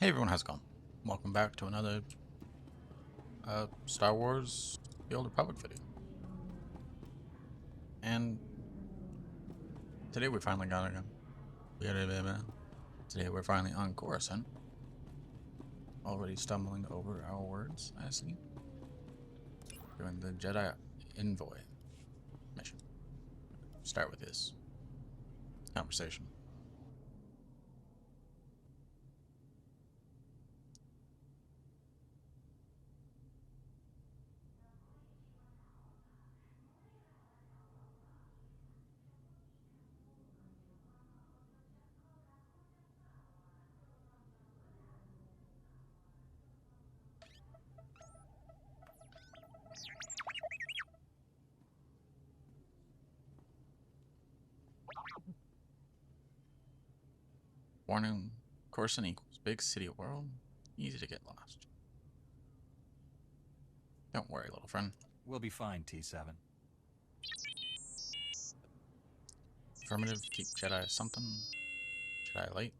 Hey everyone, how's it going? Welcome back to another Star Wars The Old Republic video. And today we're finally on Coruscant. Already stumbling over our words, I see. Doing the Jedi Envoy mission. Start with this conversation. Warning, Coruscant equals big city world, easy to get lost. Don't worry, little friend. We'll be fine, T7. Affirmative, keep Jedi something. Jedi late.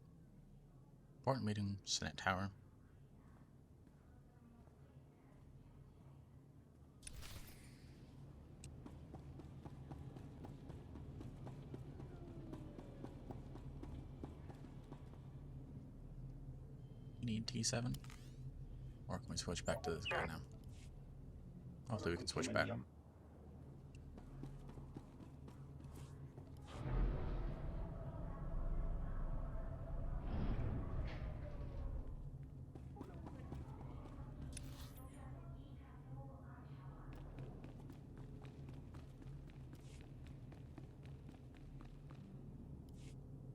Important meeting, Senate Tower. Need T7? Or can we switch back to this guy now? Hopefully we can switch back.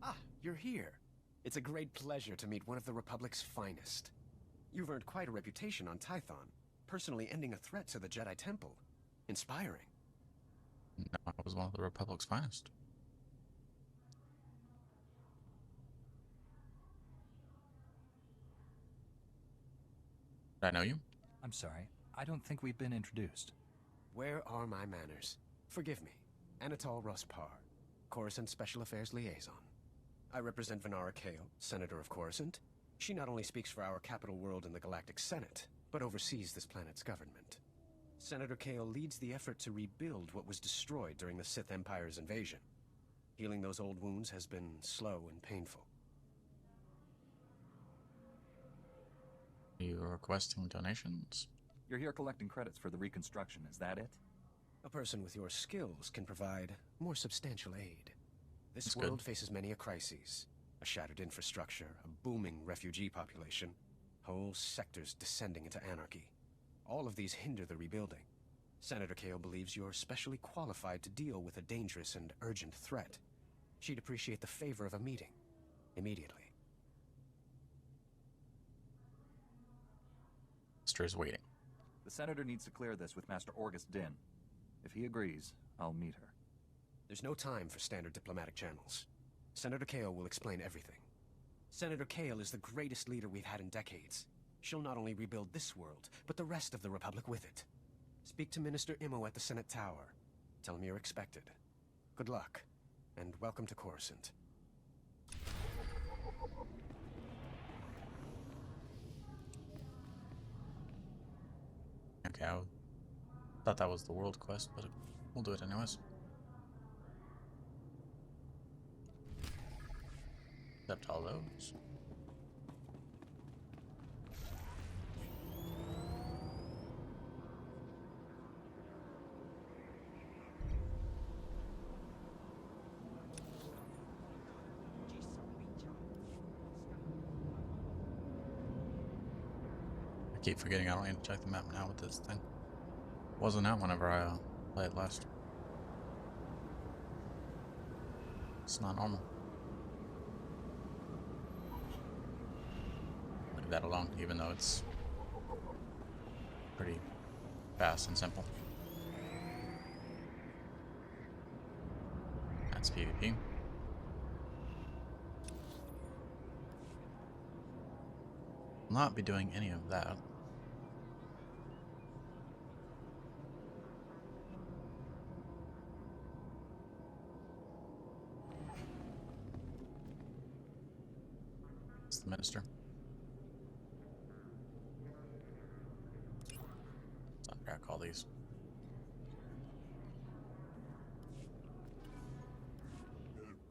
Ah, you're here. It's a great pleasure to meet one of the Republic's finest. You've earned quite a reputation on Tython, personally ending a threat to the Jedi Temple. Inspiring. No, I was one of the Republic's finest. Did I know you? I'm sorry. I don't think we've been introduced. Where are my manners? Forgive me. Anatol Rospar, Coruscant Special Affairs Liaison. I represent Venara Kale, Senator of Coruscant. She not only speaks for our capital world in the Galactic Senate, but oversees this planet's government. Senator Kale leads the effort to rebuild what was destroyed during the Sith Empire's invasion. Healing those old wounds has been slow and painful. Are you requesting donations? You're here collecting credits for the reconstruction, is that it? A person with your skills can provide more substantial aid. This That's world good. faces many a crisis. A shattered infrastructure, a booming refugee population, whole sectors descending into anarchy. All of these hinder the rebuilding. Senator Kale believes you're specially qualified to deal with a dangerous and urgent threat. She'd appreciate the favor of a meeting. Immediately. Master is waiting. The Senator needs to clear this with Master Orgus Din. If he agrees, I'll meet her. There's no time for standard diplomatic channels. Senator Kale will explain everything. Senator Kale is the greatest leader we've had in decades. She'll not only rebuild this world, but the rest of the Republic with it. Speak to Minister Imo at the Senate Tower. Tell him you're expected. Good luck, and welcome to Coruscant. Okay, I thought that was the world quest, but we'll do it anyways. Accept all those. I keep forgetting I don't need to check the map now with this thing. Wasn't out whenever I played last. It's not normal. Leave that alone, even though it's pretty fast and simple. That's PvP. Will not be doing any of that. It's the minister. forgot to call these.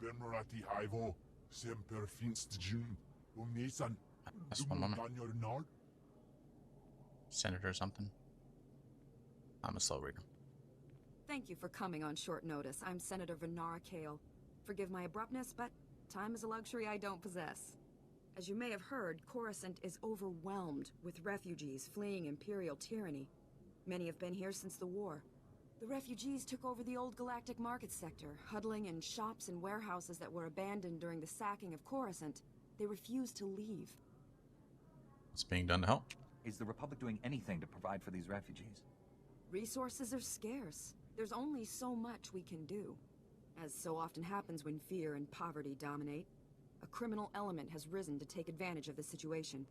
Bemerati Hivo, Semper Finstjun, Umisan, That's one moment. Senator something. I'm a slow reader. Thank you for coming on short notice. I'm Senator Venara Kale. Forgive my abruptness, but time is a luxury I don't possess. As you may have heard, Coruscant is overwhelmed with refugees fleeing Imperial tyranny. Many have been here since the war. The refugees took over the old galactic market sector, huddling in shops and warehouses that were abandoned during the sacking of Coruscant. They refused to leave. What's being done to help? Is the Republic doing anything to provide for these refugees? Resources are scarce. There's only so much we can do. As so often happens when fear and poverty dominate, a criminal element has risen to take advantage of the situation.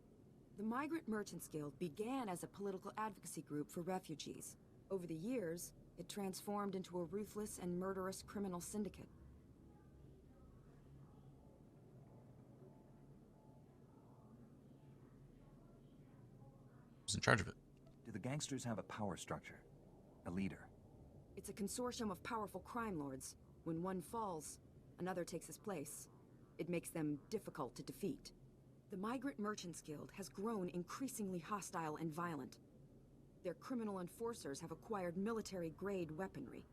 The Migrant Merchants Guild began as a political advocacy group for refugees. Over the years, it transformed into a ruthless and murderous criminal syndicate. Who's in charge of it? Do the gangsters have a power structure? A leader? It's a consortium of powerful crime lords. When one falls, another takes his place. It makes them difficult to defeat. The Migrant Merchants Guild has grown increasingly hostile and violent. Their criminal enforcers have acquired military-grade weaponry.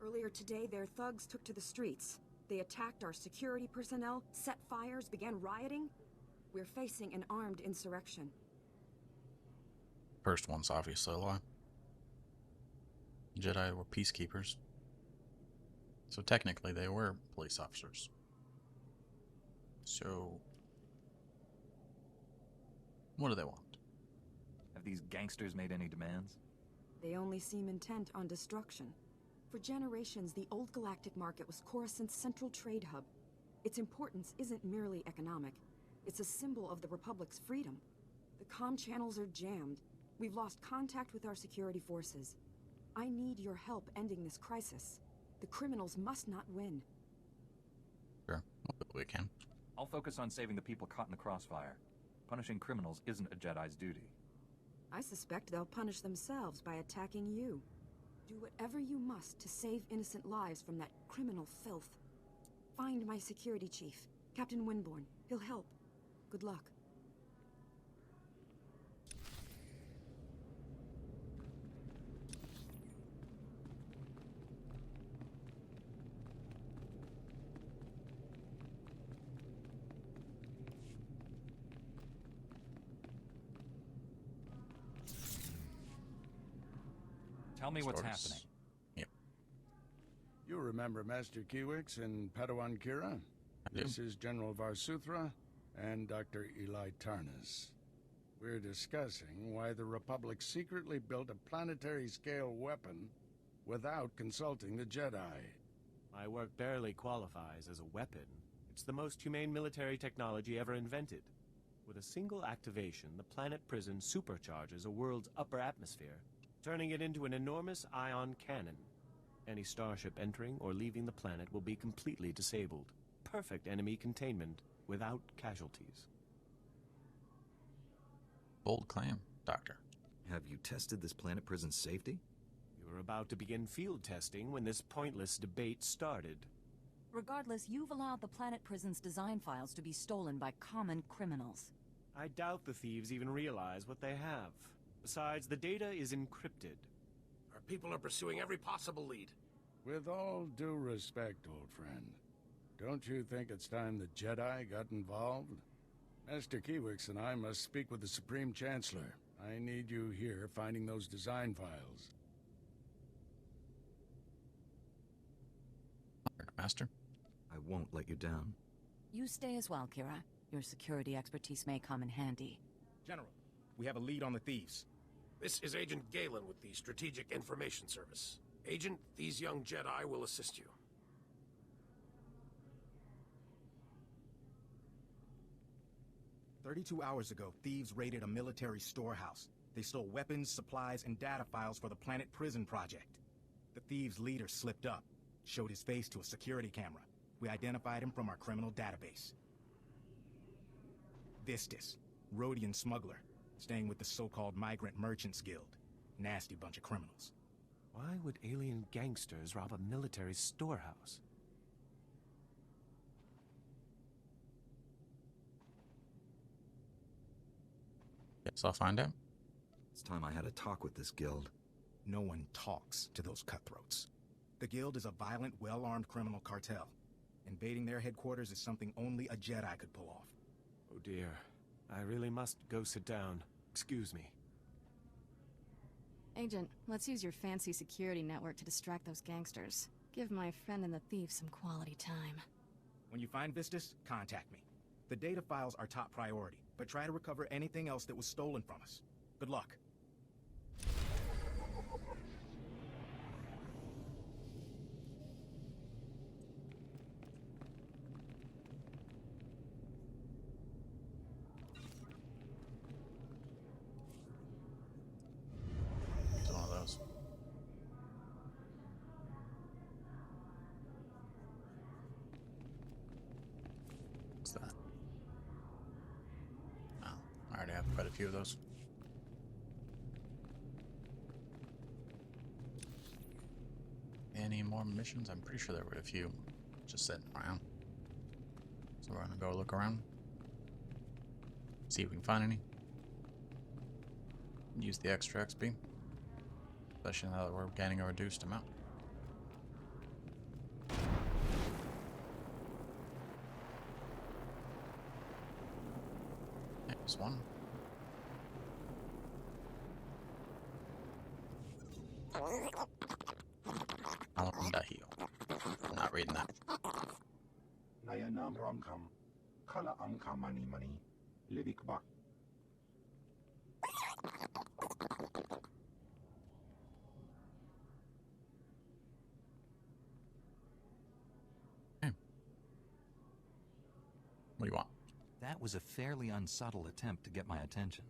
Earlier today, their thugs took to the streets. They attacked our security personnel, set fires, began rioting. We're facing an armed insurrection. First one's obviously a lie. Jedi were peacekeepers. So technically they were police officers. So what do they want? Have these gangsters made any demands? They only seem intent on destruction. For generations, the old galactic market was Coruscant's central trade hub. Its importance isn't merely economic. It's a symbol of the Republic's freedom. The comm channels are jammed. We've lost contact with our security forces. I need your help ending this crisis. The criminals must not win. Sure, we can. I'll focus on saving the people caught in the crossfire. Punishing criminals isn't a Jedi's duty. I suspect they'll punish themselves by attacking you. Do whatever you must to save innocent lives from that criminal filth. Find my security chief, Captain Winborn. He'll help. Good luck. Tell me what's Stores. happening. Yep. You remember Master Kiwix and Padawan Kira? I do. This is General Varsuthra and Dr. Eli Tarnas. We're discussing why the Republic secretly built a planetary-scale weapon without consulting the Jedi. My work barely qualifies as a weapon. It's the most humane military technology ever invented. With a single activation, the planet prison supercharges a world's upper atmosphere, turning it into an enormous ion cannon. Any starship entering or leaving the planet will be completely disabled. Perfect enemy containment without casualties. Bold claim, Doctor. Have you tested this planet prison's safety? We were about to begin field testing when this pointless debate started. Regardless, you've allowed the planet prison's design files to be stolen by common criminals. I doubt the thieves even realize what they have. Besides, the data is encrypted. Our people are pursuing every possible lead. With all due respect, old friend, don't you think it's time the Jedi got involved? Master Kiwix and I must speak with the Supreme Chancellor. I need you here finding those design files. Master? I won't let you down. You stay as well, Kira. Your security expertise may come in handy. General, we have a lead on the thieves. This is Agent Galen with the Strategic Information Service. Agent, these young Jedi will assist you. "32 hours ago, thieves raided a military storehouse. They stole weapons, supplies, and data files for the Planet Prison Project. The thieves' leader slipped up, showed his face to a security camera. We identified him from our criminal database. Vistus, Rhodian smuggler, staying with the so-called Migrant Merchants Guild. Nasty bunch of criminals. Why would alien gangsters rob a military storehouse? Guess I'll find out. It's time I had a talk with this guild. No one talks to those cutthroats. The Guild is a violent, well-armed criminal cartel. Invading their headquarters is something only a Jedi could pull off. Oh dear. I really must go sit down. Excuse me. Agent, let's use your fancy security network to distract those gangsters. Give my friend and the thief some quality time. When you find Vistus, contact me. The data files are top priority, but try to recover anything else that was stolen from us. Good luck. It's one of those. What's that? Oh, I already have quite a few of those. Any more missions? I'm pretty sure there were a few just sitting around. So we're gonna go look around. See if we can find any. Use the extra XP. Especially now that we're getting a reduced amount. There's one. I'm not reading that. Nayanam Ramkam, Kala Amka Mani Mani, Livik Bak. What do you want? That was a fairly unsubtle attempt to get my attention.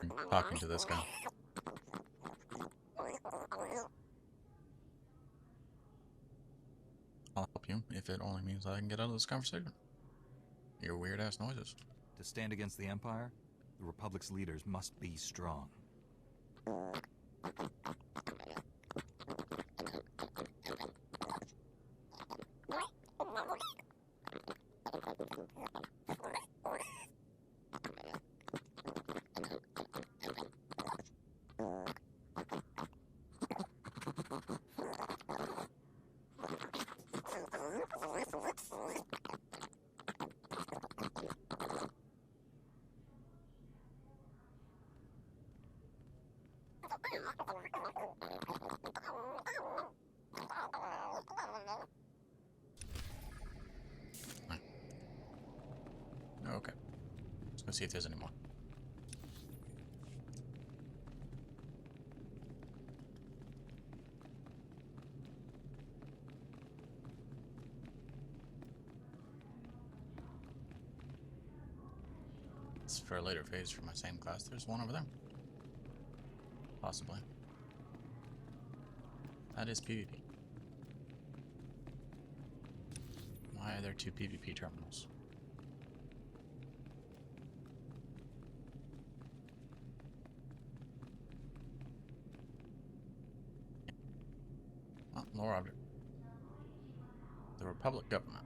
I'm talking to this guy. I'll help you if it only means I can get out of this conversation. Your weird ass noises. To stand against the Empire, the Republic's leaders must be strong. Okay. Let's go see if there's any more. It's for a later phase for my same class. There's one over there. Possibly. That is PvP. Why are there two PvP terminals? Oh, lower object. The Republic government.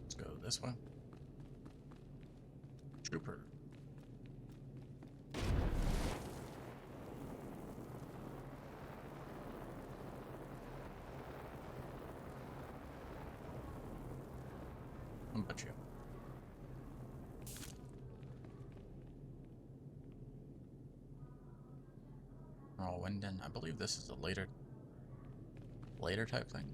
Let's go this way. Trooper. How about you? Oh, Winden. I believe this is a later type thing.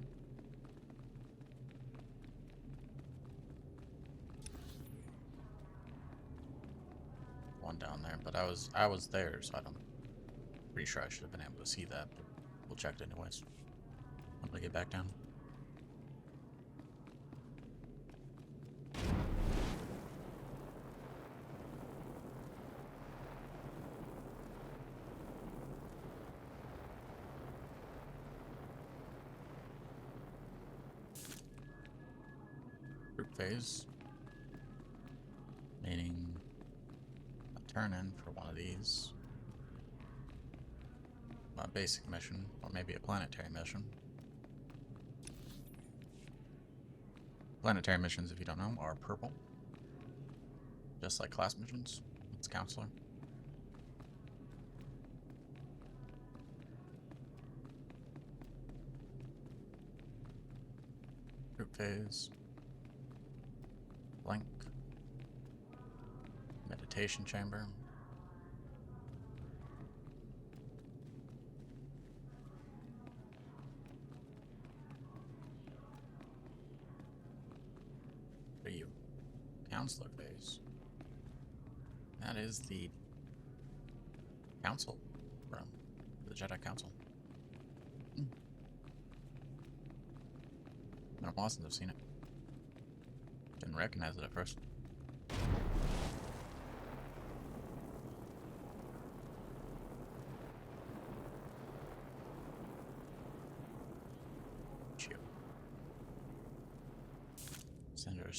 One down there, but I was there, so I don't. Pretty sure I should have been able to see that, but we'll check it anyways. I'm gonna get back down. Group phase. Meaning a turn in for one of these. A basic mission, or maybe a planetary mission. Planetary missions, if you don't know, are purple. Just like class missions. It's counselor. Group phase. Blink. Meditation chamber. For you. Counselor phase. That is the council room. The Jedi Council. Been a while since I've seen it. Didn't recognize it at first. Chew. Senator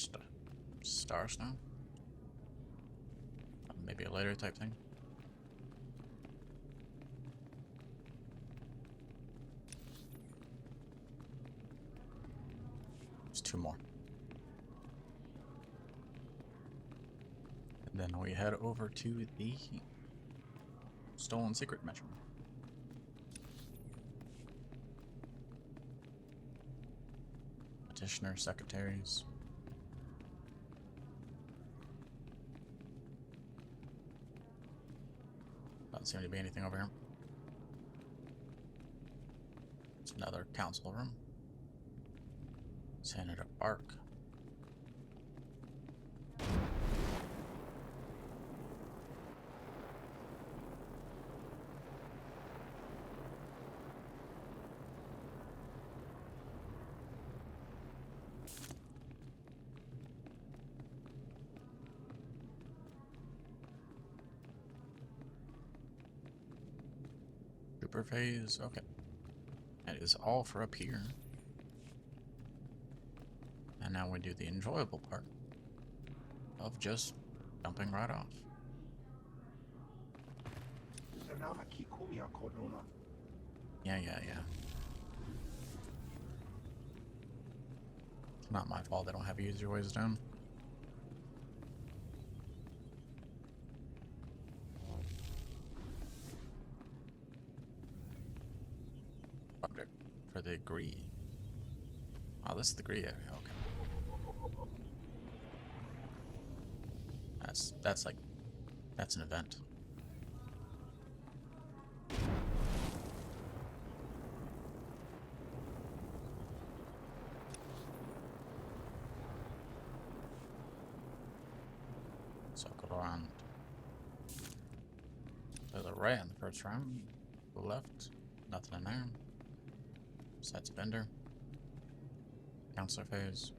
Star Snow? Maybe a later type thing. There's two more. And then we head over to the Stolen Secret mission. Petitioner, secretaries. Doesn't seem to be anything over here. It's another council room. Senator Ark. Trooper phase, okay. That is all for up here. And now we do the enjoyable part of just jumping right off. Yeah. It's not my fault they don't have easier ways down. Object for the Gree. Oh, this is the Gree area, okay. That's an event. Circle around to the right in the first round. To the left, nothing in there. Besides a bender. Counselor phase.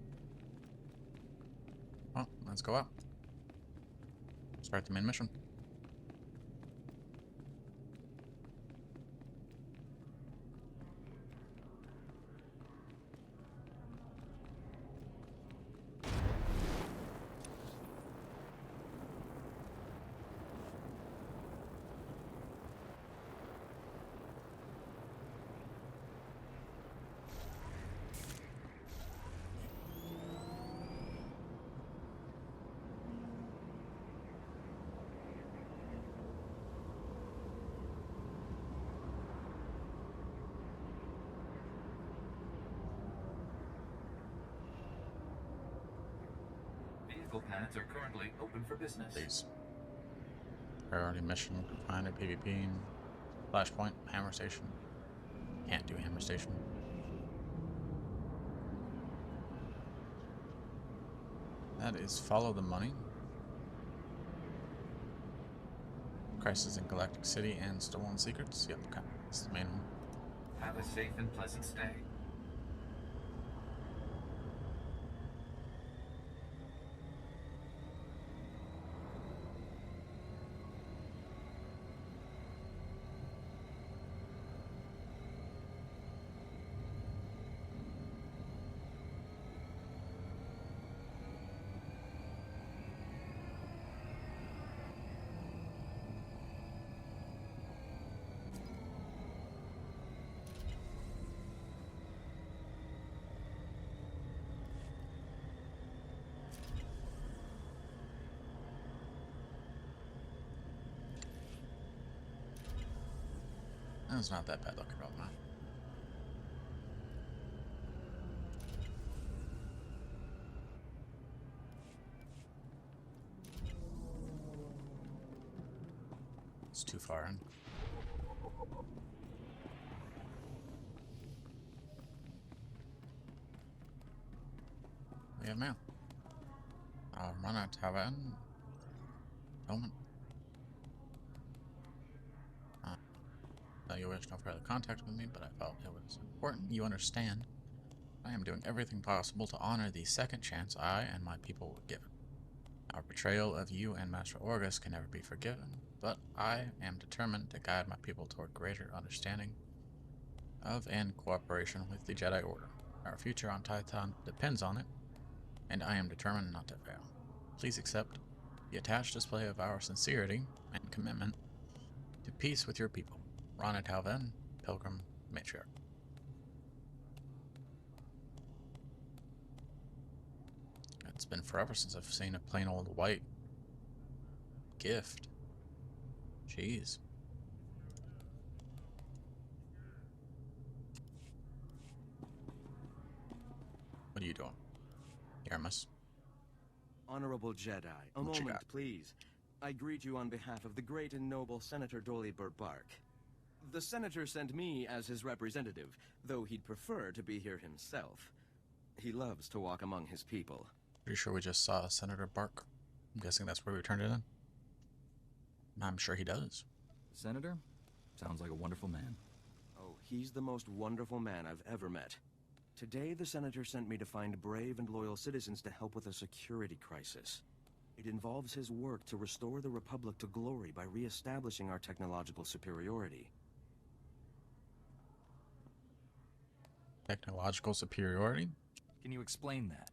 Oh, let's go up. Start the main mission. Planets are currently open for business. Please. Priority mission, Refiner, PvP, Flashpoint, Hammer Station. Can't do Hammer Station. That is Follow the Money. Crisis in Galactic City and Stolen Secrets. Yep, okay. That's the main one. Have a safe and pleasant stay. It's not that bad looking about now. It's too far in. We have mail. Run out tavern. Moment. You wish no further contact with me, but I felt it was important you understand. I am doing everything possible to honor the second chance I and my people were given. Our betrayal of you and Master Orgus can never be forgiven, but I am determined to guide my people toward greater understanding of and cooperation with the Jedi Order. Our future on Titan depends on it, and I am determined not to fail. Please accept the attached display of our sincerity and commitment to peace with your people. Rana Talven, Pilgrim Matriarch. It's been forever since I've seen a plain old white gift. Jeez. What are you doing? Aramis. Honorable Jedi, a moment, please. I greet you on behalf of the great and noble Senator Dolly Burbark. The Senator sent me as his representative, though he'd prefer to be here himself. He loves to walk among his people. Pretty sure we just saw Senator Bark. I'm guessing that's where we turned it in. I'm sure he does. Senator? Sounds like a wonderful man. Oh, he's the most wonderful man I've ever met. Today, the Senator sent me to find brave and loyal citizens to help with a security crisis. It involves his work to restore the Republic to glory by re-establishing our technological superiority. Technological superiority? Can you explain that?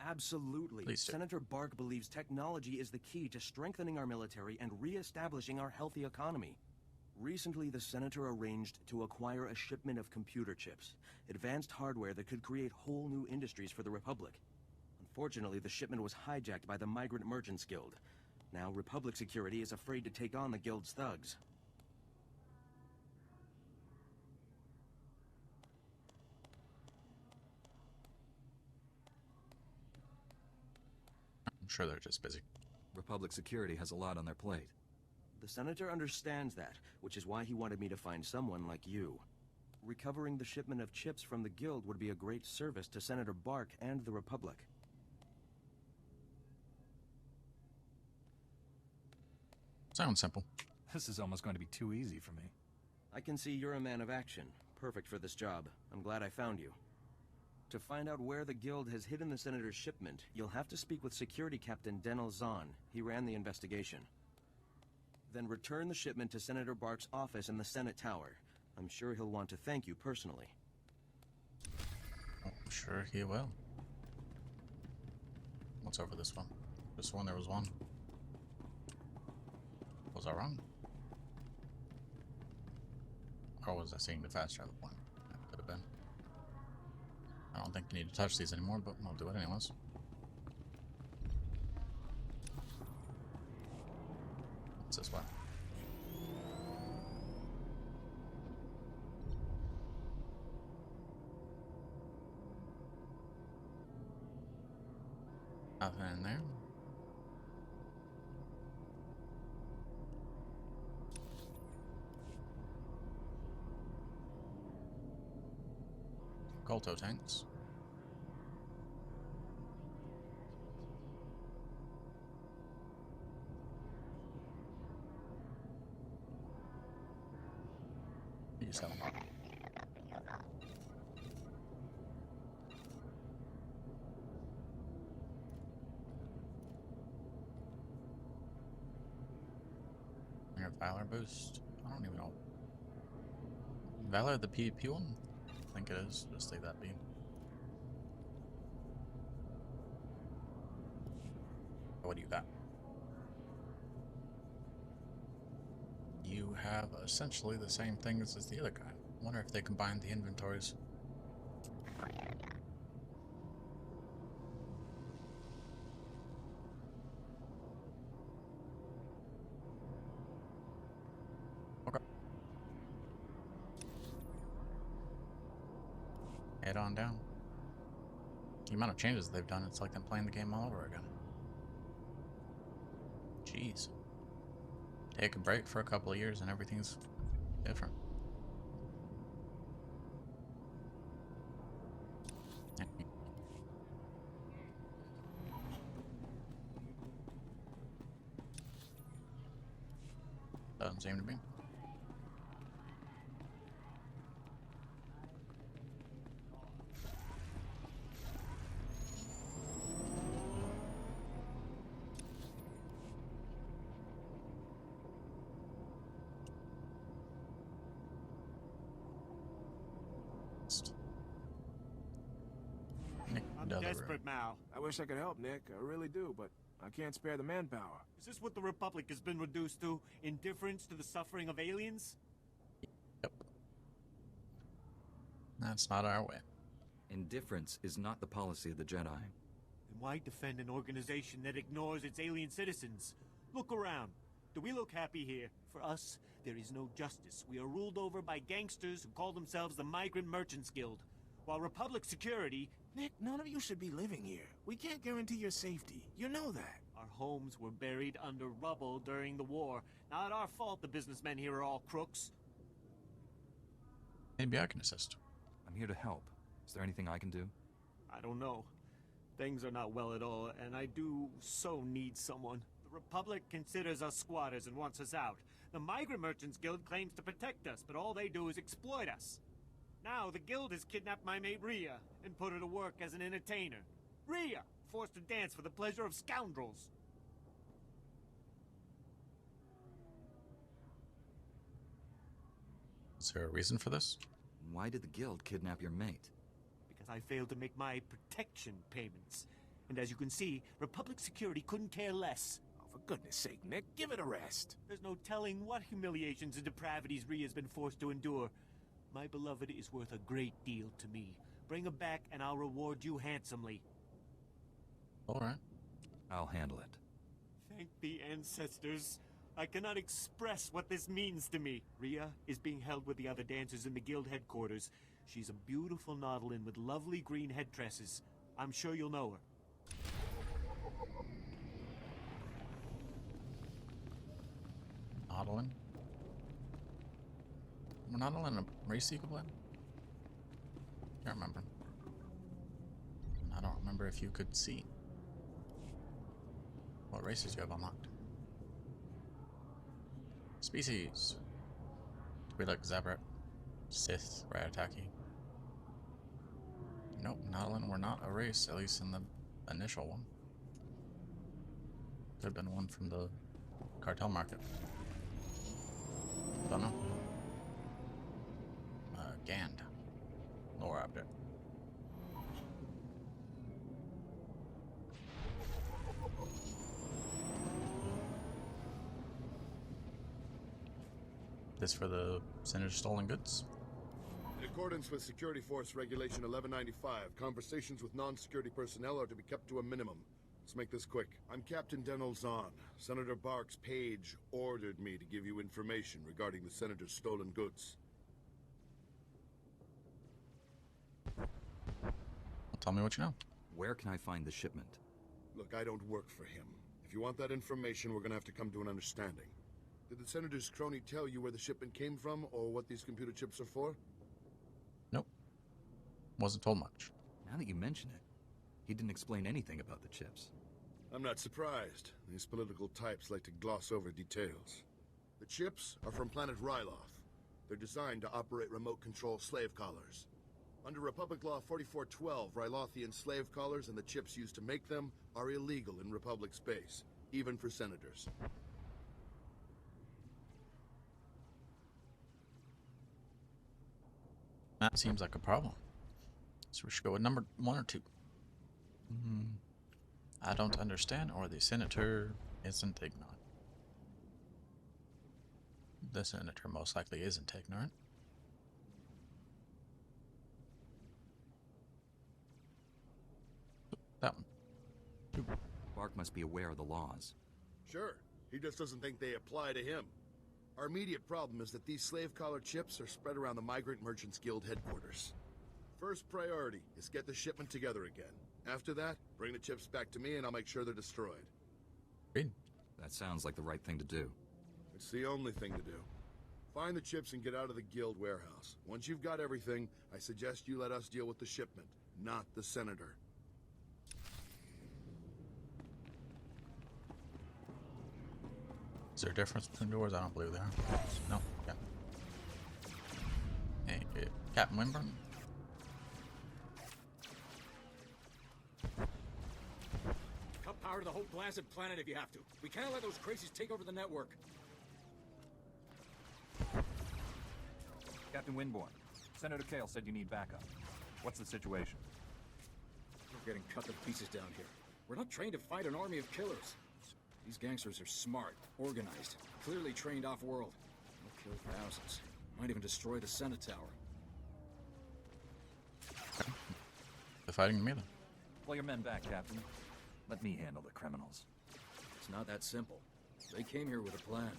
Absolutely. Please do. Senator Bark believes technology is the key to strengthening our military and re-establishing our healthy economy. Recently, the Senator arranged to acquire a shipment of computer chips, advanced hardware that could create whole new industries for the Republic. Unfortunately, the shipment was hijacked by the Migrant Merchants Guild. Now, Republic security is afraid to take on the Guild's thugs. I'm sure they're just busy. Republic security has a lot on their plate. The Senator understands that, which is why he wanted me to find someone like you. Recovering the shipment of chips from the Guild would be a great service to Senator Bark and the Republic. Sounds simple. This is almost going to be too easy for me. I can see you're a man of action. Perfect for this job. I'm glad I found you. To find out where the Guild has hidden the Senator's shipment, you'll have to speak with Security Captain Denel Zahn. He ran the investigation. Then return the shipment to Senator Bark's office in the Senate Tower. I'm sure he'll want to thank you personally. I'm sure he will. What's over this one? This one, there was one. Was I wrong? Or was I seeing the fast travel one? That could have been. I don't think you need to touch these anymore, but I'll do it anyways. What's this one? Nothing in there. Colto tanks. You sell them. Your Valor boost. I don't even know. Valor the PvP one? I think it is. Just leave that be. What do you got? You have essentially the same things as the other guy. Wonder if they combined the inventories. Okay. Head on down. The amount of changes they've done, it's like them playing the game all over again. Jeez. Take a break for a couple of years and everything's different. Doesn't seem to be. I'm desperate, Mal. I wish I could help, Nick. I really do, but I can't spare the manpower. Is this what the Republic has been reduced to? Indifference to the suffering of aliens? Yep. That's not our way. Indifference is not the policy of the Jedi. Then why defend an organization that ignores its alien citizens? Look around. Do we look happy here? For us, there is no justice. We are ruled over by gangsters who call themselves the Migrant Merchants Guild. While Republic security... Nick, none of you should be living here. We can't guarantee your safety. You know that. Our homes were buried under rubble during the war. Not our fault the businessmen here are all crooks. Maybe I can assist. I'm here to help. Is there anything I can do? I don't know. Things are not well at all, and I do so need someone. The Republic considers us squatters and wants us out. The Migrant Merchants Guild claims to protect us, but all they do is exploit us. Now, the Guild has kidnapped my mate Rhea and put her to work as an entertainer. Rhea, forced to dance for the pleasure of scoundrels. Is there a reason for this? Why did the Guild kidnap your mate? Because I failed to make my protection payments. And as you can see, Republic security couldn't care less. Oh, for goodness sake, Nick, give it a rest. There's no telling what humiliations and depravities Rhea's been forced to endure. My beloved is worth a great deal to me. Bring her back and I'll reward you handsomely. Alright. I'll handle it. Thank the ancestors. I cannot express what this means to me. Rhea is being held with the other dancers in the Guild headquarters. She's a beautiful Nautilin with lovely green head tresses. I'm sure you'll know her. Nautilin? We're Nautilin a race you could play? Can't remember. I don't remember if you could see. What races you have unlocked? Species. Do we like Zabrak? Sith, Ratataki? Nope, Nautilin were not a race, at least in the initial one. Could have been one from the cartel market. Don't know. Gand. Lore update. This for the Senator stolen goods? In accordance with Security Force Regulation 1195, conversations with non-security personnel are to be kept to a minimum. Let's make this quick. I'm Captain Denel Zahn. Senator Bark's page ordered me to give you information regarding the Senator's stolen goods. Tell me what you know. Where can I find the shipment? Look, I don't work for him. If you want that information, we're gonna have to come to an understanding. Did the Senator's crony tell you where the shipment came from, or what these computer chips are for? Nope. Wasn't told much. Now that you mention it, he didn't explain anything about the chips. I'm not surprised. These political types like to gloss over details. The chips are from planet Ryloth. They're designed to operate remote control slave collars. Under Republic Law 4412, Rylothian slave collars and the chips used to make them are illegal in Republic space, even for senators. That seems like a problem. So we should go with number 1 or 2. I don't understand, or the Senator isn't ignorant. The Senator most likely isn't ignorant. That one. 2. Bark must be aware of the laws. Sure. He just doesn't think they apply to him. Our immediate problem is that these slave collar chips are spread around the Migrant Merchants Guild headquarters. First priority is get the shipment together again. After that, bring the chips back to me and I'll make sure they're destroyed. Read. That sounds like the right thing to do. It's the only thing to do. Find the chips and get out of the guild warehouse. Once you've got everything, I suggest you let us deal with the shipment, not the senator. Is there a difference between doors? I don't believe there. No. Yeah. Hey, Captain Wimburn. Cut power to the whole blasted planet if you have to. We can't let those crazies take over the network. Captain Winborn, Senator Kale said you need backup. What's the situation? We're getting cut to pieces down here. We're not trained to fight an army of killers. These gangsters are smart, organized, clearly trained off-world. They'll kill thousands. Might even destroy the Senate Tower. They're fighting me then. Pull your men back, Captain. Let me handle the criminals. It's not that simple. They came here with a plan.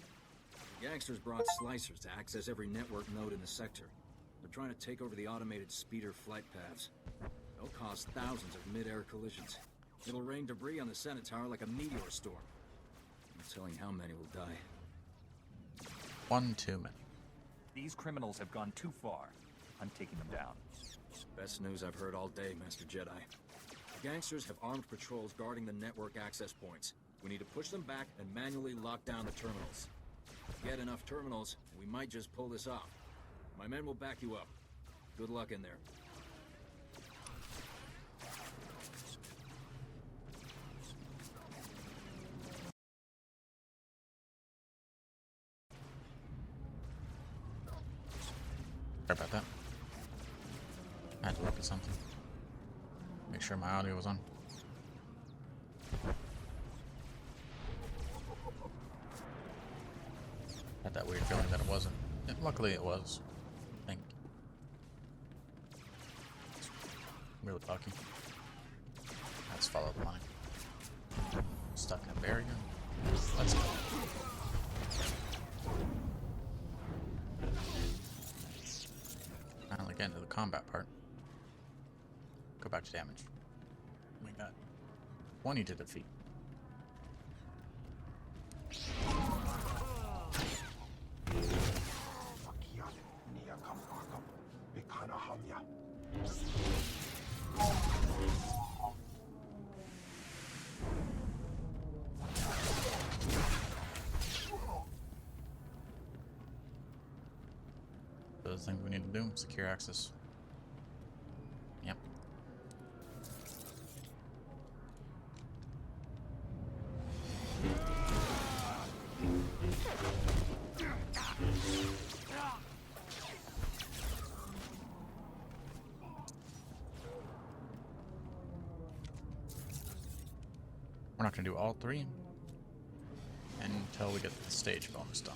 The gangsters brought slicers to access every network node in the sector. They're trying to take over the automated speeder flight paths. They'll cause thousands of mid-air collisions. It'll rain debris on the Senate Tower like a meteor storm. No telling how many will die. One too many. These criminals have gone too far. I'm taking them down. Best news I've heard all day, Master Jedi. The gangsters have armed patrols guarding the network access points. We need to push them back and manually lock down the terminals. Get enough terminals, we might just pull this off. My men will back you up. Good luck in there. Sorry about that. I had to look at something. Make sure my audio was on. Had that weird feeling that it wasn't. Luckily it was. I think. Really lucky. Let's follow the line. Stuck in a barrier. Let's go. Finally get into the combat part. Go back to damage. We got 20 to defeat. Those things we need to do. Secure access. Yep. We're not going to do all three until we get the stage bonus done.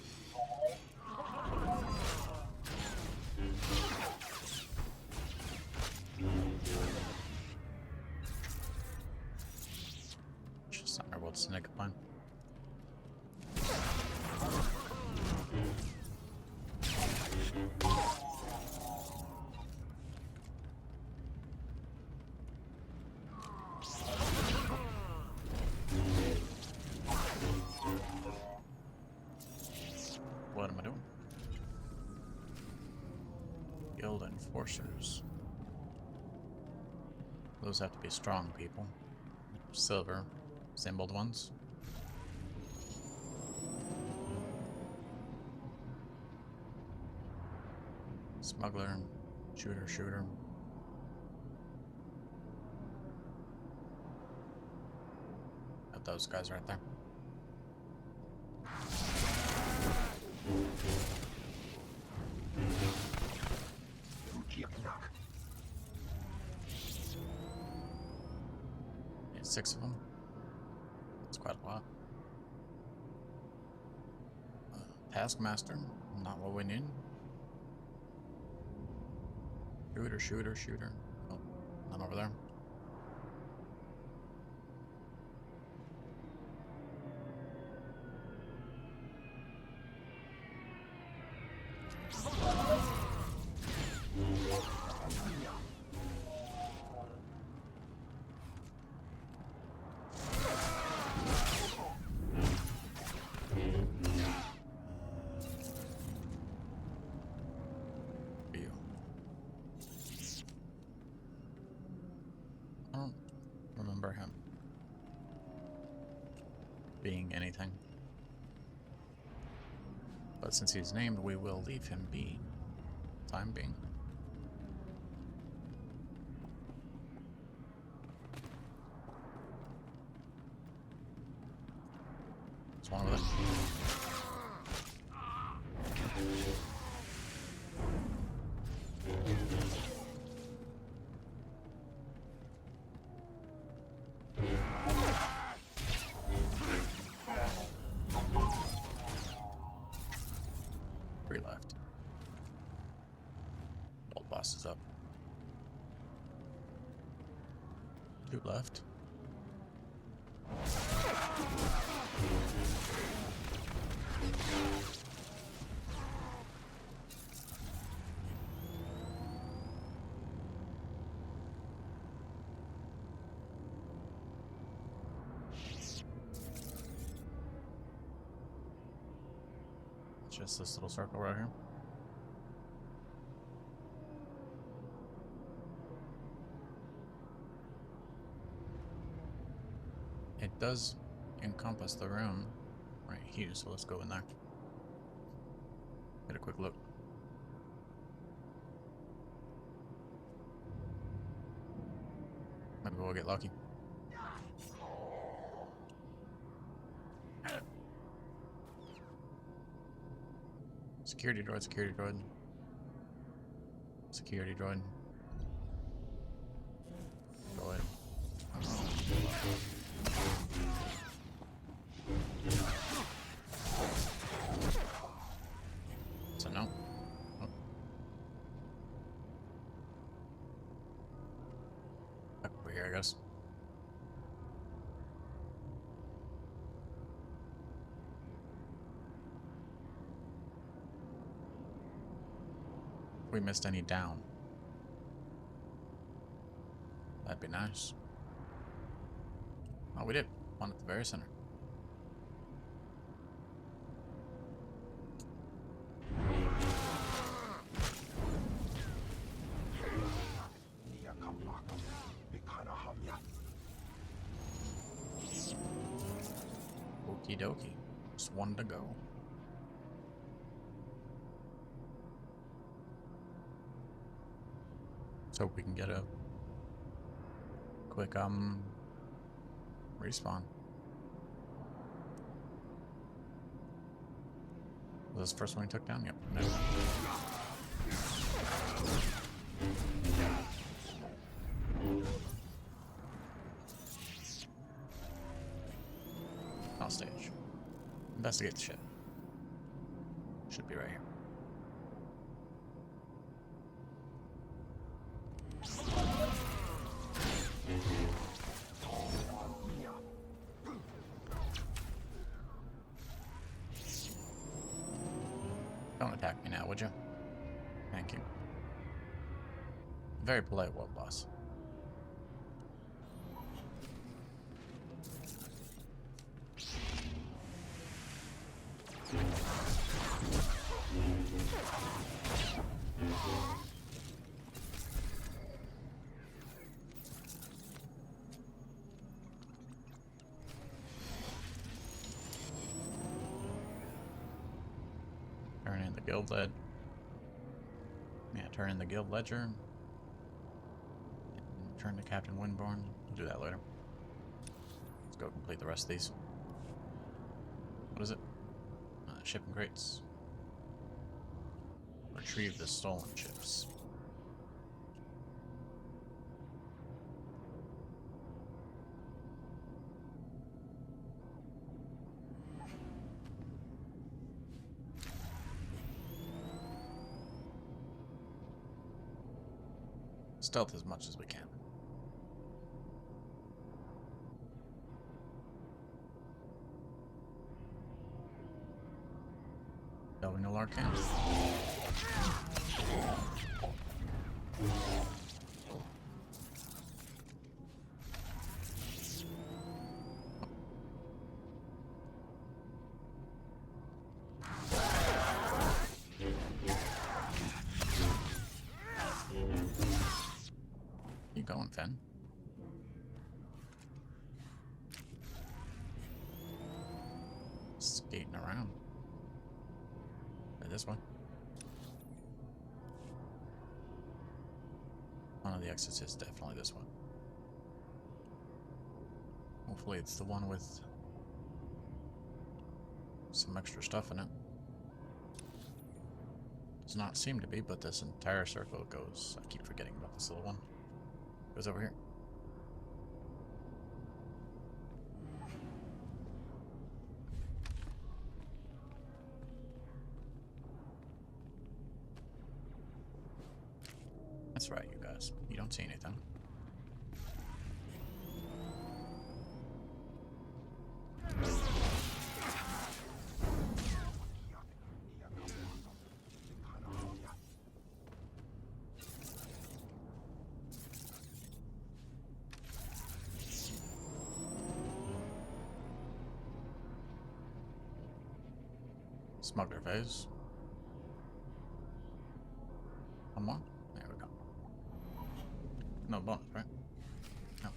Just not our world snake upon. What am I doing? Guild enforcers. Those have to be strong people. Silver, symboled ones. Smuggler, shooter. Got those guys right there. Yeah, 6 of them. That's quite a lot. Taskmaster, not what we need. Shooter. Oh, none over there. for you. I don't remember him being anything. But since he's named, we will leave him be. Time being. It's one of them. Three left. Old boss is up. 2 left. Just this little circle right here. It does encompass the room right here, so let's go in there. Get a quick look. Maybe we'll get lucky. Security droid, security droid. Security droid. Droid. So no. Oh. Back over here, I guess. We missed any down. That'd be nice. Oh, we did. One at the very center. Okie dokie. Just one to go. So we can get a quick respawn. Was this the first one we took down? Yep. No. Off stage. Investigate the ship. Should be right here. Don't attack me now, would you? Thank you. Very polite world boss. Turn in the guild led. Yeah, turn in the guild ledger. And turn to Captain Windborn. We'll do that later. Let's go complete the rest of these. What is it? Shipping crates. Retrieve the stolen ships. Stealth as much as we can. Delving no Arcane. going, Finn? Skating around. This one. One of the exits is definitely this one. Hopefully it's the one with some extra stuff in it. Does not seem to be, but this entire circle goes... I keep forgetting about this little one. Goes over here. That's right, you guys. You don't see anything. Smuggler phase. One more. There we go. No bonus, right? No.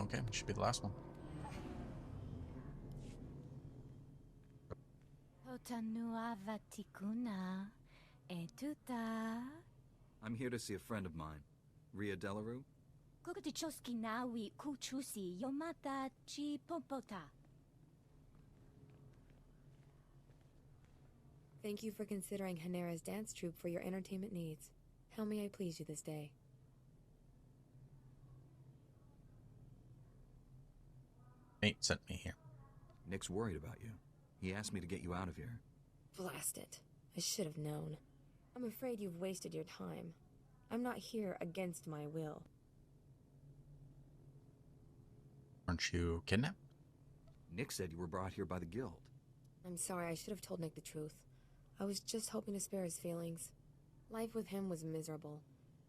Okay, should be the last one. I'm here to see a friend of mine, Ria Delarue. Thank you for considering Hanera's dance troupe for your entertainment needs. How may I please you this day? Nate sent me here. Nick's worried about you. He asked me to get you out of here. Blast it. I should have known. I'm afraid you've wasted your time. I'm not here against my will. Aren't you kidnapped? Nick said you were brought here by the guild. I'm sorry, I should have told Nick the truth. I was just hoping to spare his feelings. Life with him was miserable.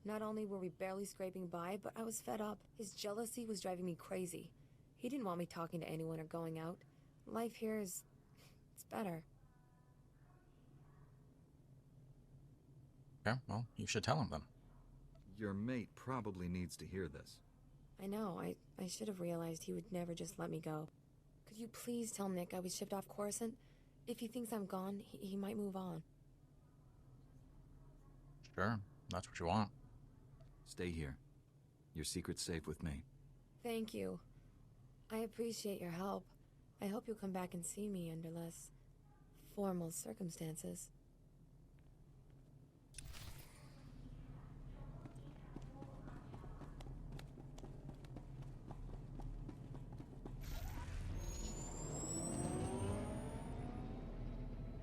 Not only were we barely scraping by, but I was fed up. His jealousy was driving me crazy. He didn't want me talking to anyone or going out. Life here is... it's better. Okay, well, you should tell him then. Your mate probably needs to hear this. I know, I should have realized he would never just let me go. Could you please tell Nick I was shipped off Coruscant? If he thinks I'm gone, he might move on. Sure, that's what you want. Stay here. Your secret's safe with me. Thank you. I appreciate your help. I hope you'll come back and see me under less formal circumstances.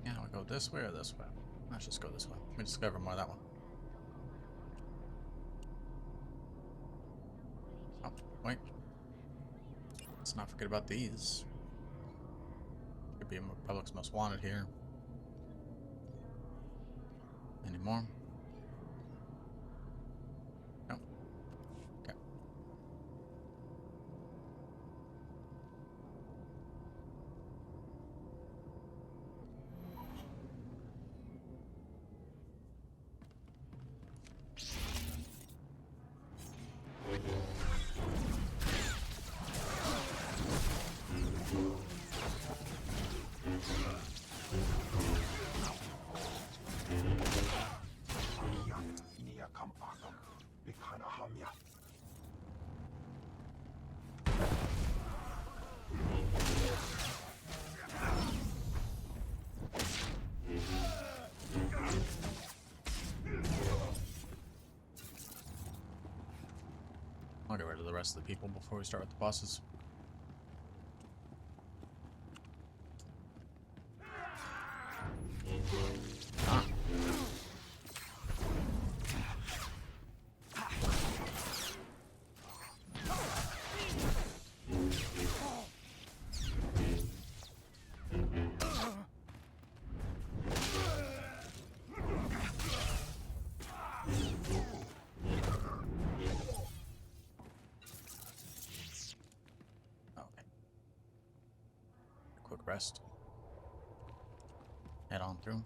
Yeah, we go this way or this way? Let's just go this way. We discover more of that one. Oh, wait. Let's not forget about these. Could be Republic's Most Wanted here. Any more? No. Okay. I'll get rid of the rest of the people before we start with the bosses. Ah. rest. Head on through.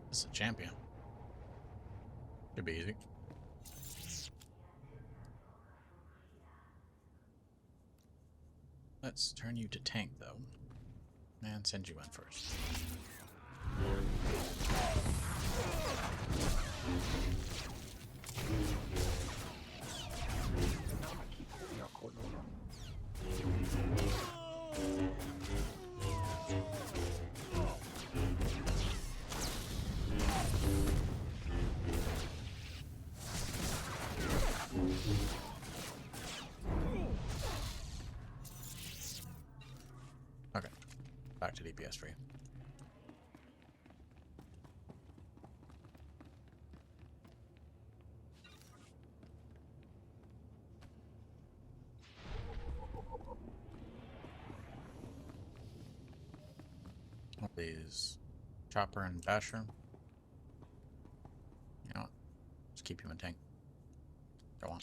This is a champion. Should be easy. Let's turn you to tank, though, and send you in first. Okay, back to DPS for you. These Chopper and Basher. You know what? Just keep him in tank. Go on.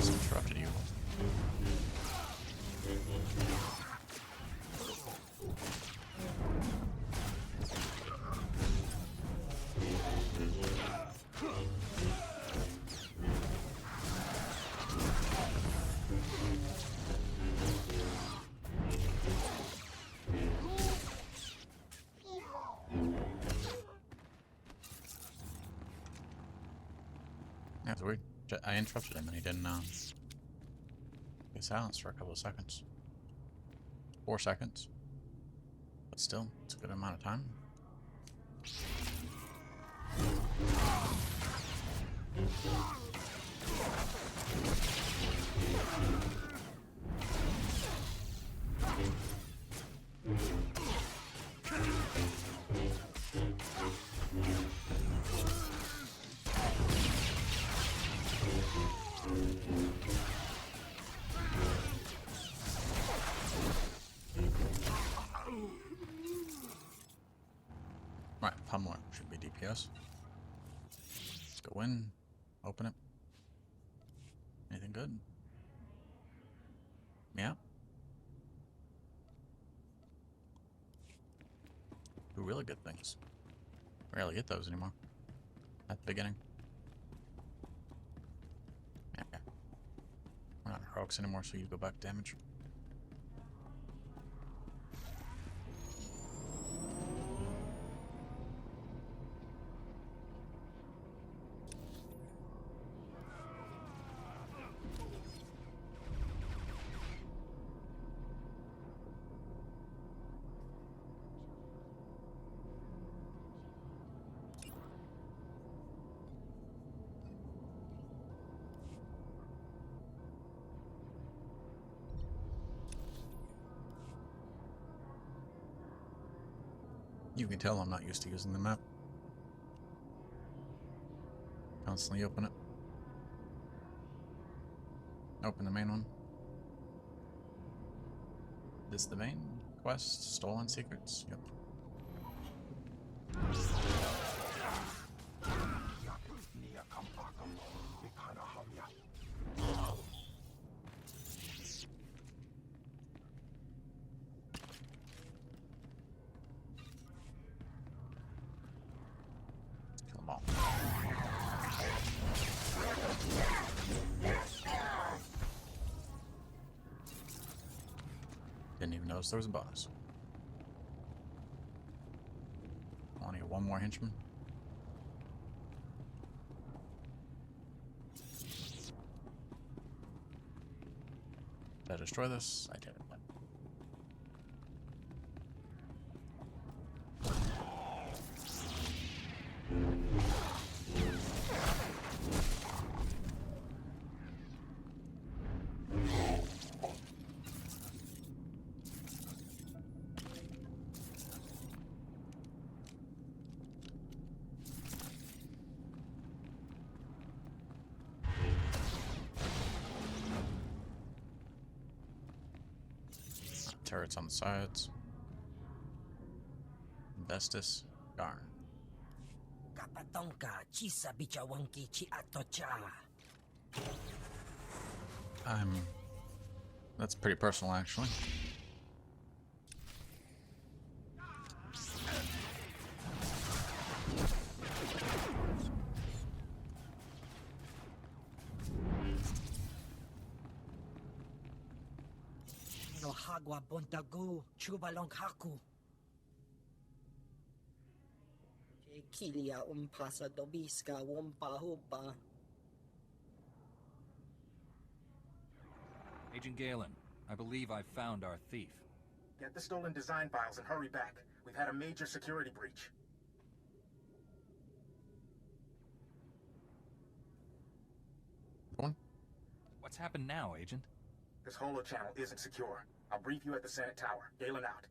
Interrupted you. That's weird. I interrupted him and he didn't get silenced for a couple of seconds. 4 seconds. But still, it's a good amount of time. Right, Pummeler should be DPS. Let's go in, open it. Anything good? Yeah. Do really good things. Rarely get those anymore. At the beginning. Yeah. We're not heroics anymore, so you go back to damage. You can tell I'm not used to using the map. Constantly open it. Open the main one. This is the main quest, Stolen Secrets. Yep. Kill them all. Didn't even notice there was a bonus. I only need one more henchman. Did I destroy this? I did. Turrets on the sides. Vestus, darn. That's pretty personal, actually. Hagwa bontagu chubalong haku. Kilia umpasa dobiska wumpa hupa. Agent Galen, I believe I've found our thief. Get the stolen design files and hurry back. We've had a major security breach. What's happened now, Agent? This holo-channel isn't secure. I'll brief you at the Senate Tower. Galen out.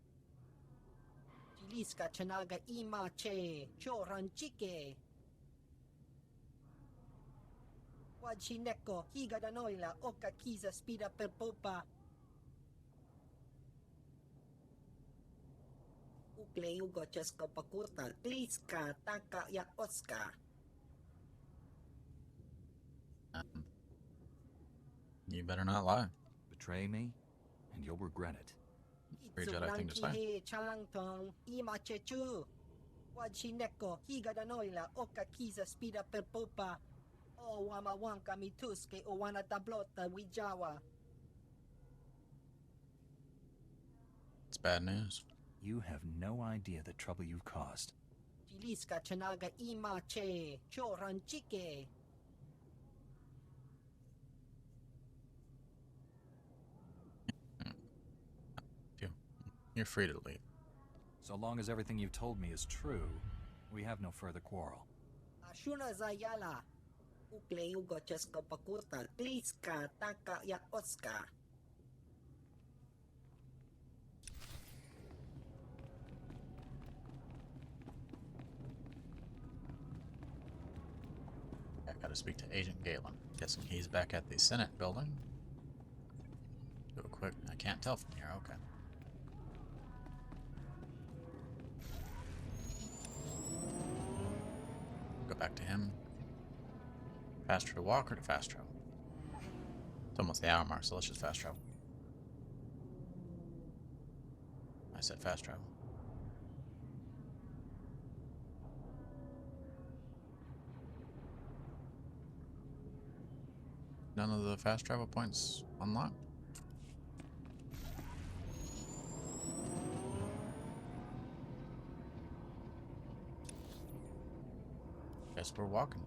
Jiliska chanaga ima che choran chike. Wajineko higa danoila oka kiza spida per popa. Ukle ugo chesko pakurta kliska taka ya Oscar. You better not lie. Betray me, and you'll regret it. Free Jedi thing to say. Chalangtong ima chechu. Wajineko higa danoila oka kiza spida per popa. O wamawanka mituske o wana tablota wijawa. It's bad news. You have no idea the trouble you've caused. Jiliska chanaga ima che choran chike. You're free to leave. So long as everything you've told me is true, we have no further quarrel. Ashuna zayala. Ukle ugo chesko pakurta kliska taka ya Oscar. I gotta speak to Agent Galen. Guessing he's back at the Senate building. Do a quick. I can't tell from here. Okay. Go back to him. Fast travel walk or to fast travel? It's almost the hour mark, so let's just fast travel. I said fast travel. None of the fast travel points unlocked. Guess we're walking.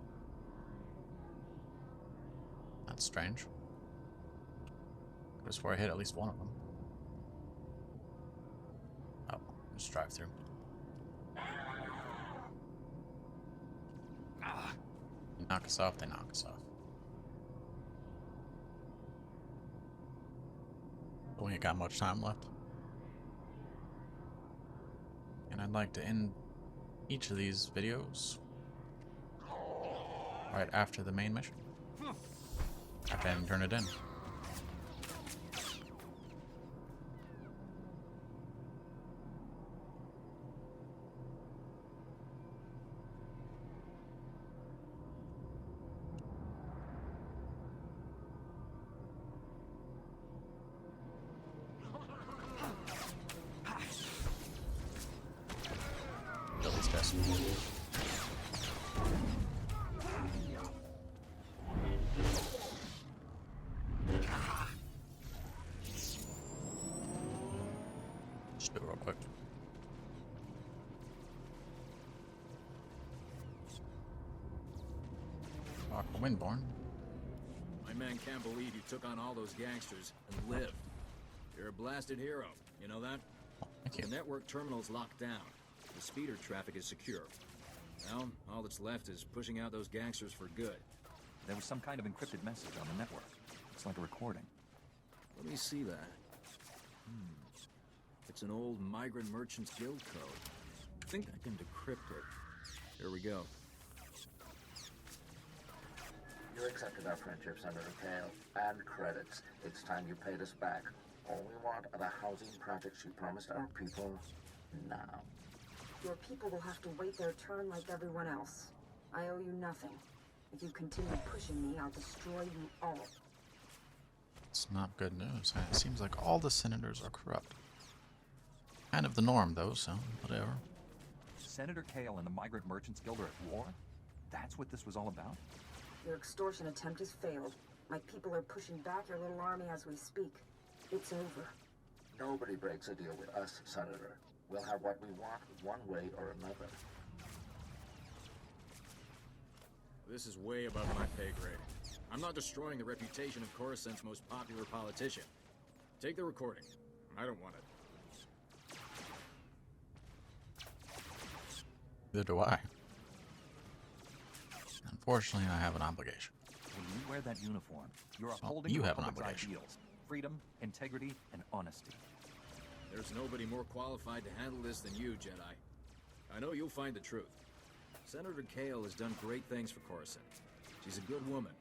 That's strange. Could have swore I hit at least one of them. Oh, just drive through. You knock us off, they knock us off. We ain't got much time left. And I'd like to end each of these videos right after the main mission. After I haven't turned it in. Kill these guys. Just do it real quick. Dr. Windborn. My man can't believe you took on all those gangsters and lived. You're a blasted hero, you know that? Thank you. The network terminal's locked down. The speeder traffic is secure. Now, all that's left is pushing out those gangsters for good. There was some kind of encrypted message on the network. It's like a recording. Let me see that. It's an old Migrant Merchants Guild code. I think I can decrypt it. Here we go. You accepted our friendship, Senator Kale, and credits. It's time you paid us back. All we want are the housing projects you promised our people now. Your people will have to wait their turn like everyone else. I owe you nothing. If you continue pushing me, I'll destroy you all. It's not good news. It seems like all the senators are corrupt. Kind of the norm, though, so whatever. Senator Kale and the Migrant Merchants Guild are at war? That's what this was all about? Your extortion attempt has failed. My people are pushing back your little army as we speak. It's over. Nobody breaks a deal with us, Senator. We'll have what we want one way or another. This is way above my pay grade. I'm not destroying the reputation of Coruscant's most popular politician. Take the recording. I don't want it. Neither do I. Unfortunately, I have an obligation. When you wear that uniform, you're upholding you the have an Republic's obligation. ideals. Freedom, integrity, and honesty. There's nobody more qualified to handle this than you, Jedi. I know you'll find the truth. Senator Kale has done great things for Coruscant. She's a good woman.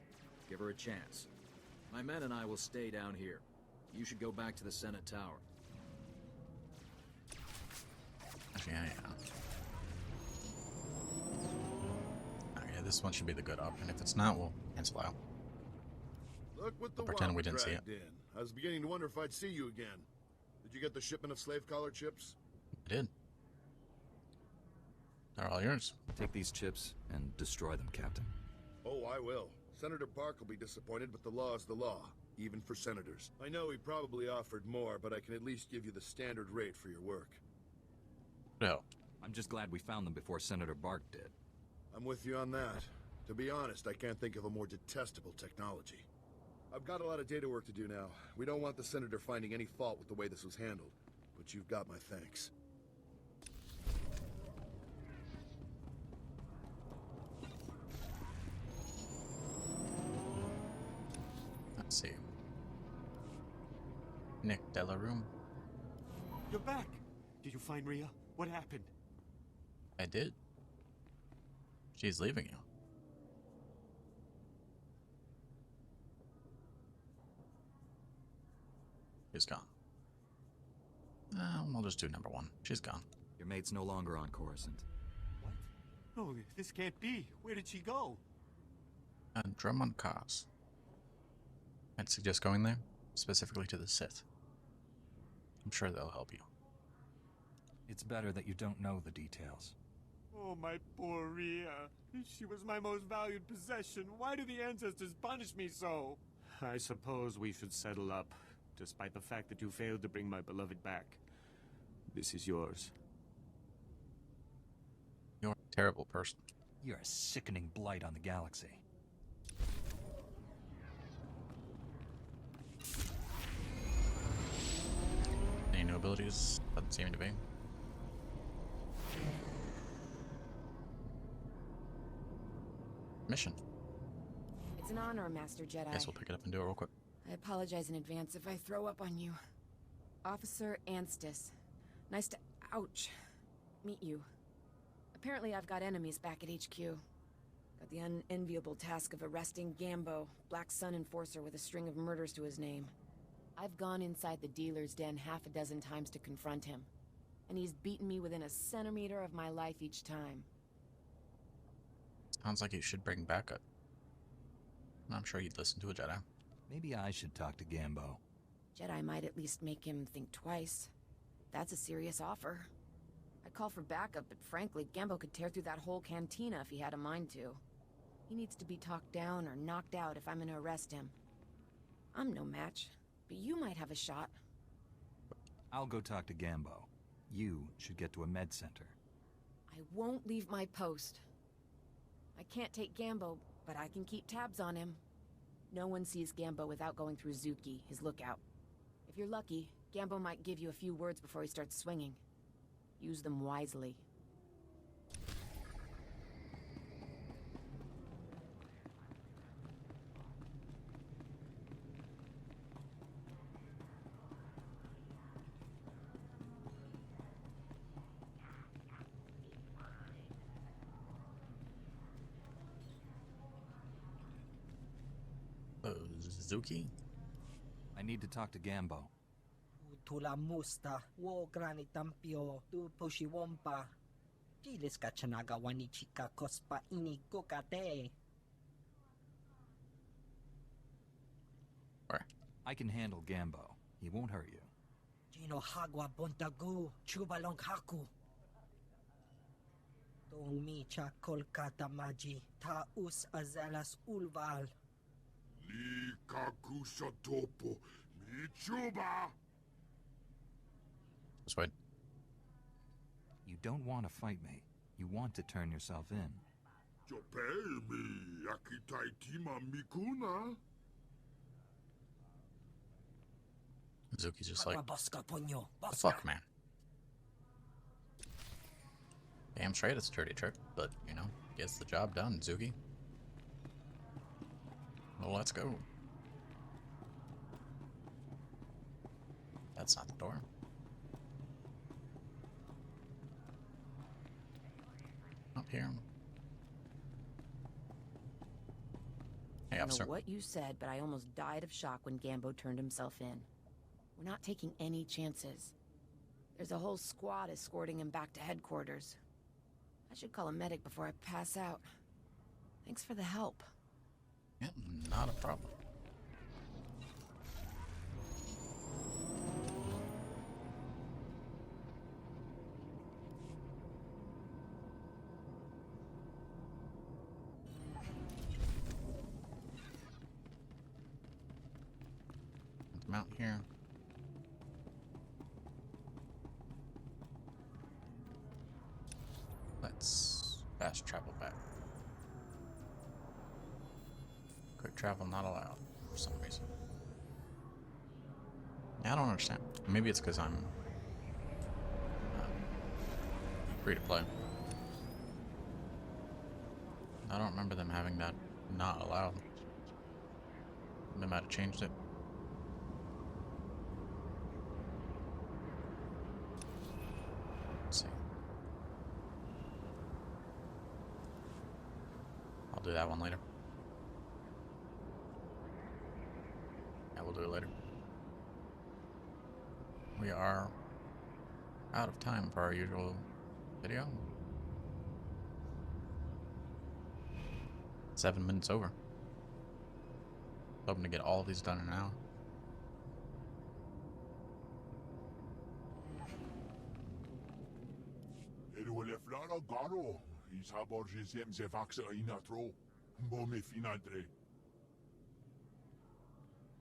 Give her a chance. My men and I will stay down here. You should go back to the Senate Tower. Yeah. Okay, this one should be the good option. If it's not, we'll cancel out. Look what the We'll pretend we Wampa didn't see it. dragged in. I was beginning to wonder if I'd see you again. Did you get the shipment of slave collar chips? I did. They're all yours. Take these chips and destroy them, Captain. Oh, I will. Senator Bark will be disappointed, but the law is the law, even for senators. I know he probably offered more, but I can at least give you the standard rate for your work. No. I'm just glad we found them before Senator Bark did. I'm with you on that. To be honest, I can't think of a more detestable technology. I've got a lot of data work to do now. We don't want the Senator finding any fault with the way this was handled, but you've got my thanks. Let's see. Nick Delaroom. You're back. Did you find Rhea? What happened? I did. She's leaving you. She's gone. We'll just do number one. She's gone. Your mate's no longer on Coruscant. What? No, this can't be. Where did she go? Drummond Cause. I'd suggest going there, specifically to the Sith. I'm sure they'll help you. It's better that you don't know the details. Oh, my poor Rhea. She was my most valued possession. Why do the ancestors punish me so? I suppose we should settle up, despite the fact that you failed to bring my beloved back. This is yours. You're a terrible person. You're a sickening blight on the galaxy. Any new abilities? Doesn't seem to be. Mission. It's an honor, Master Jedi. Guess we'll pick it up and do it real quick. I apologize in advance if I throw up on you. Officer Anstis. Nice to... ouch. Meet you. Apparently I've got enemies back at HQ. Got the unenviable task of arresting Gambo, Black Sun Enforcer with a string of murders to his name. I've gone inside the dealer's den half a dozen times to confront him. And he's beaten me within a centimeter of my life each time. Sounds like you should bring backup. I'm sure you'd listen to a Jedi. Maybe I should talk to Gambo. Jedi might at least make him think twice. That's a serious offer. I'd call for backup, but frankly, Gambo could tear through that whole cantina if he had a mind to. He needs to be talked down or knocked out if I'm gonna arrest him. I'm no match, but you might have a shot. I'll go talk to Gambo. You should get to a med center. I won't leave my post. I can't take Gambo, but I can keep tabs on him. No one sees Gambo without going through Zuki, his lookout. If you're lucky, Gambo might give you a few words before he starts swinging. Use them wisely. Zuki? I need to talk to Gambo. Tula musta, wo grani tampio, tu poshiwompa. Gilis kachanaga wani chika kospa ini kokate. Where? I can handle Gambo. He won't hurt you. Gino hagwa bontagu, chubalong haku. Tong mi cha kolkata maji, ta us azalas ulval. Likakusatopo Michuba. This way. You don't want to fight me. You want to turn yourself in. Jopemi akitaitima mikuna. Zuki's just like, ponyo, the fuck, man. Damn straight it's a dirty trick, but, you know, gets the job done, Zuki. Well, let's go. That's not the door. Up here. Hey, I don't officer. know what you said, but I almost died of shock when Gambo turned himself in. We're not taking any chances. There's a whole squad escorting him back to headquarters. I should call a medic before I pass out. Thanks for the help. Yep, not a problem. Mount here. Let's fast travel back. Quick travel not allowed for some reason. Yeah, I don't understand. Maybe it's because I'm free to play. I don't remember them having that not allowed. They might have changed it. Let's see. I'll do that one later. Yeah, we'll do it later. We are out of time for our usual video. 7 minutes over. Hoping to get all of these done in an hour.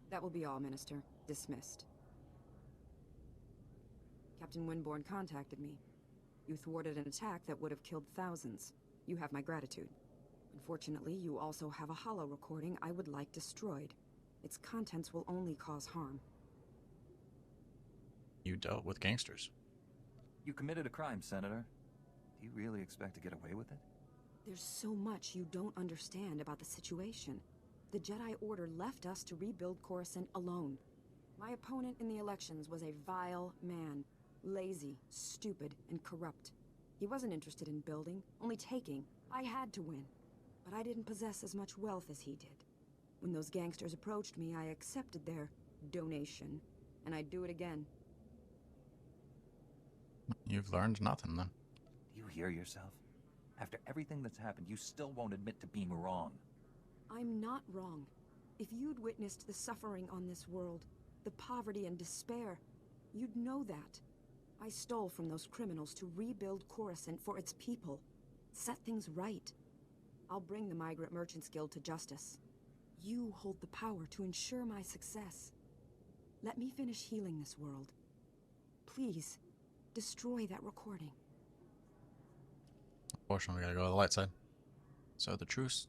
That will be all, Minister. Dismissed. Captain Winborn contacted me. You thwarted an attack that would have killed thousands. You have my gratitude. Unfortunately, you also have a holo recording I would like destroyed. Its contents will only cause harm. You dealt with gangsters. You committed a crime, Senator. Do you really expect to get away with it? There's so much you don't understand about the situation. The Jedi Order left us to rebuild Coruscant alone. My opponent in the elections was a vile man. Lazy, stupid, and corrupt. He wasn't interested in building, only taking. I had to win. But I didn't possess as much wealth as he did. When those gangsters approached me, I accepted their donation, and I'd do it again. You've learned nothing, then. Do you hear yourself? After everything that's happened, you still won't admit to being wrong. I'm not wrong. If you'd witnessed the suffering on this world, the poverty and despair, you'd know that. I stole from those criminals to rebuild Coruscant for its people. Set things right. I'll bring the Migrant Merchants Guild to justice. You hold the power to ensure my success. Let me finish healing this world. please, destroy that recording. Unfortunately, we gotta go to the light side. So the truth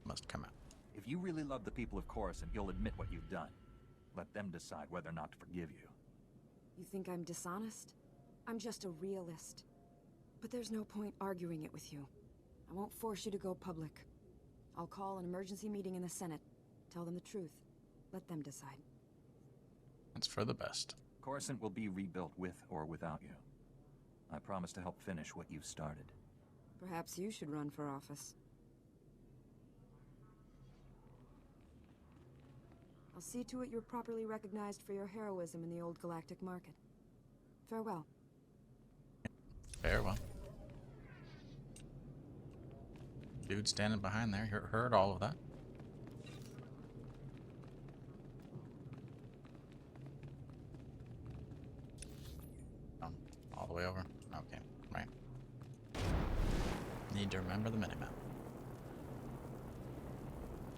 must come out. If you really love the people of Coruscant, you'll admit what you've done. Let them decide whether or not to forgive you. You think I'm dishonest? I'm just a realist. But there's no point arguing it with you. I won't force you to go public. I'll call an emergency meeting in the Senate. Tell them the truth. Let them decide. That's for the best. Coruscant will be rebuilt with or without you. I promise to help finish what you've started. Perhaps you should run for office. I'll see to it you're properly recognized for your heroism in the old galactic market. Farewell. Farewell. Dude standing behind there heard all of that. All the way over. Okay, right. Need to remember the minimap.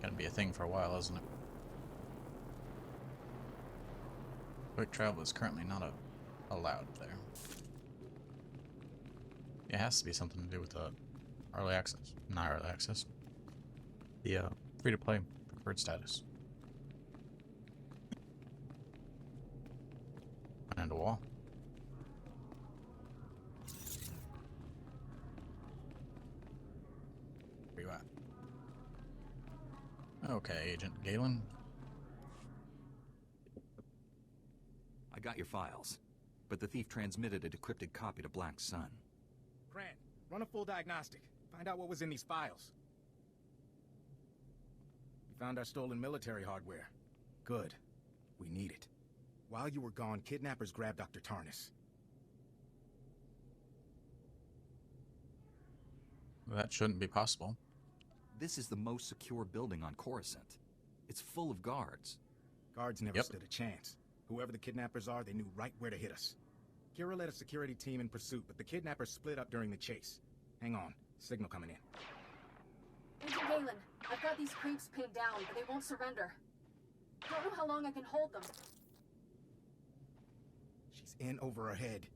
Gonna be a thing for a while, isn't it? Quick travel is currently not allowed there. It has to be something to do with the early access. Not early access. The free-to-play preferred status. And a wall. Where you at? Okay, Agent Galen. I got your files, but the thief transmitted a decrypted copy to Black Sun. Grant, run a full diagnostic. Find out what was in these files. We found our stolen military hardware. Good. We need it. While you were gone, kidnappers grabbed Dr. Tarnis. That shouldn't be possible. This is the most secure building on Coruscant. It's full of guards. Guards never stood a chance. Whoever the kidnappers are, they knew right where to hit us. Kira led a security team in pursuit, but the kidnappers split up during the chase. Hang on. Signal coming in. Agent Galen, I've got these creeps pinned down, but they won't surrender. Don't know how long I can hold them. She's in over her head.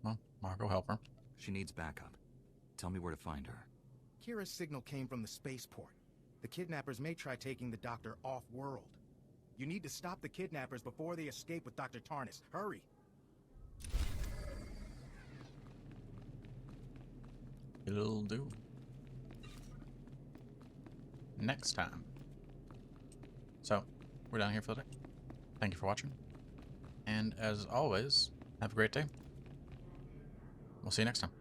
Well, Marco, help her. She needs backup. Tell me where to find her. Kira's signal came from the spaceport. The kidnappers may try taking the doctor off-world. You need to stop the kidnappers before they escape with Dr. Tarnis. Hurry! It'll do. Next time. So, we're done here for the day. Thank you for watching. And as always, have a great day. We'll see you next time.